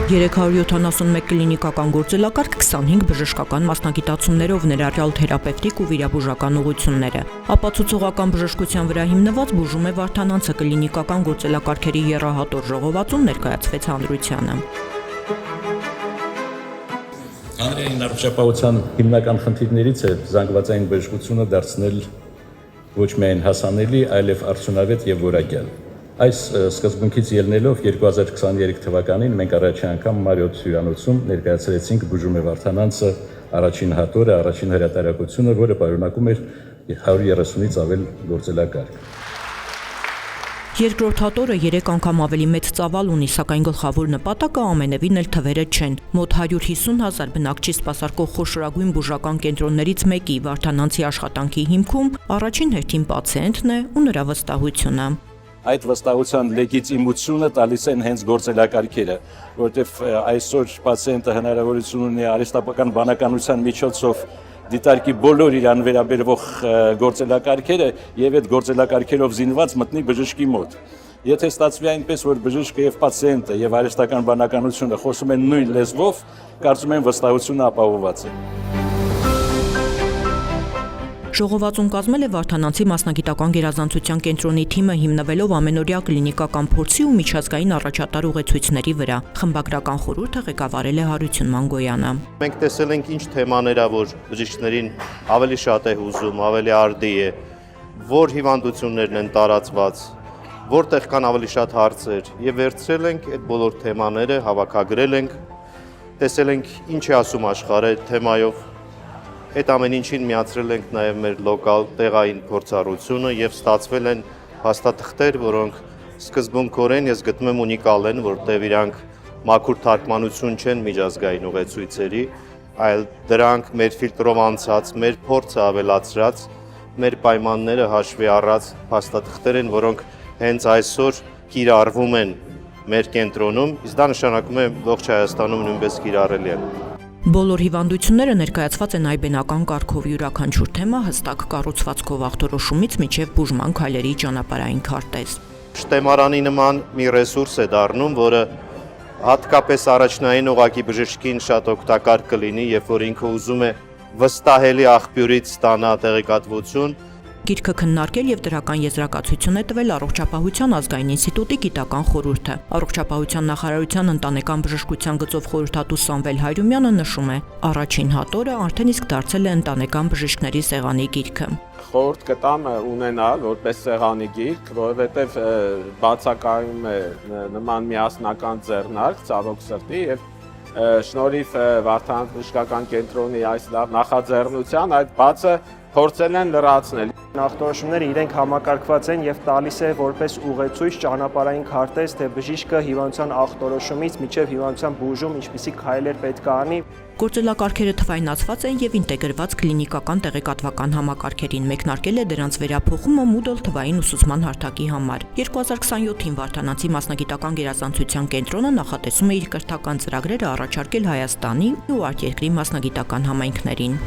371 կլինիկական գործելակարգ 25 բժշկական մասնագիտացումներով ներառյալ թերապևտիկ ու վիրաբուժական ուղղությունները։ Ապացուցողական բժշկության վրա հիմնված բուժում է Վարդանանցը կլինիկական գործելակարգերի եռահատոր ժողովածուն ներկայացվեց հանրությանը։ Հանրային առողջապահության հիմնական խնդիրներից է զանգվածային բժշկությունը դարձնել ոչ միայն հասանելի, այլև արդյունավետ եւ որակյալ։ Այս սկզբունքից ելնելով 2023 թվականին մենք առաջին անգամ Մարիոթ հյուրանոցում ներկայացրեցինք բուժում է Վարդանանցը առաջին հատորը, առաջին հրատարակությունը, որը պարունակում էր 130-ից ավել գործելակարգ։ Երկրորդ հատորը 3 անգամ ավելի մեծ ծավալ ունի, սակայն գլխավոր նպատակը ամենևին էլ թվերը չեն։ Մոտ 150,000 բնակչի սպասարկող խոշորագույն բուժական կենտրոններից մեկի Վարդանանցի աշխատանքի հիմքում առաջին հերթին պացիենտն է ու նրա վստահությունը։ Այդ վստահության լեգիտիմությունը տալիս են հենց գործելակարգերը, որտեղ այսօր պացիենտը հնարավորություն ունի արհեստապական բանականության միջոցով դիտարկի բոլոր իրան վերաբերվող գործելակարգերը եւ այդ գործելակարգերով զինված մտնի բժշկի մոտ։ Եթե ստացվի այնպես, որ բժիշկը եւ պացիենտը եւ արհեստական բանականությունը խոսում են նույն լեզվով, կարծում եմ վստահությունը ապահովված է։ Ժողովածուն կազմել է Վարդանանցի մասնագիտական գերազանցության կենտրոնի թիմը հիմնվելով ամենօրյա կլինիկական փորձի ու միջազգային առաջատար ուղեցույցների վրա։ Խմբագրական խորհուրդը ղեկավարել է Հարություն Մանգոյանը։ Մենք տեսել ենք ինչ թեմաներ ա, որ բժիշկներին ավելի շատ է հուզում, ավելի արդի է, որ հիվանդություններն են տարածված, որտեղ կան ավելի շատ հարցեր, եւ վերցրել ենք այդ բոլոր թեմաները, հավաքագրել ենք, տեսել ենք ինչ է ասում աշխարհը թեմայով։ Այդ ամեն ինչին միացրել ենք նաև մեր լոկալ տեղային փորձառությունը եւ ստացվել են հաստատղթեր, որոնք սկզբունքորեն ես գտնում եմ ունիկալ են, որտեղ իրանք մաքուր թարգմանություն չեն միջազգային ուղեցույցերի, այլ դրանք մեր ֆիլտրով անցած, մեր փորձը ավելացրած, մեր պայմանները հաշվի առած հաստատղթեր են, որոնք հենց այսօր կիրառվում են մեր կենտրոնում, իսկ դա նշանակում է ողջ Հայաստանում նույնպես կիրառելի են։ Բոլոր հիվանդությունները ներկայացված են այբենական կարգով, յուրաքանչյուր թեմա հստակ կառուցվածքով ախտորոշումից մինչև բուժման քայլերի ճանապարհային քարտեզ։ Շտեմարանի նման մի ռեսուրս է դառնում, որը հատկապես առաջնային ուղղակի բժշկին շատ օգտակար կլինի, երբ որ ինքը ուզում է վստահելի աղբյուրից ստանա տեղեկատվություն։ Գիրքը քննարկել եւ դրական եզրակացություն է տվել Առողջապահության ազգային ինստիտուտի գիտական խորհուրդը։ Առողջապահության նախարարության ընտանեկան բժշկության գծով խորհրդատու Սամվել Հայրումյանը նշում է. առաջին հատորը արդեն իսկ դարձել է ընտանեկան բժիշկների սեղանի գիրքը։ Խորհուրդ կտամ ունենալ որպես սեղանի գիրք, որովհետև բացակայում է նման միասնական ձեռնարկ ցավոք սրտի եւ շնորհիվ Վարդանանց բժշկական կենտրոնի այս լավ նախաձեռնության այդ բացը փորձել են լրացնել։ Ախտորոշումները իրենք համակարգված են եւ տալիս է որպես ուղեցույց ճանապարհային քարտեզ, թե բժիշկը հիվանդության ախտորոշումից մինչեւ հիվանդության բուժում ինչպիսի քայլեր պետք է անի։ Գործելակարգերը թվայնացված են եւ ինտեգրված կլինիկական տեղեկատվական համակարգերին, մեկնարկել է դրանց վերափոխումը Moodle թվային ուսուցման հարթակի համար։ 2027-ին Վարդանանցի մասնագիտական գերազանցության կենտրոնը նախատեսում է իր կրթական ծրագրերը առաջարկել Հայաստանի ու արտերկրի մասնագիտական համայնքներին։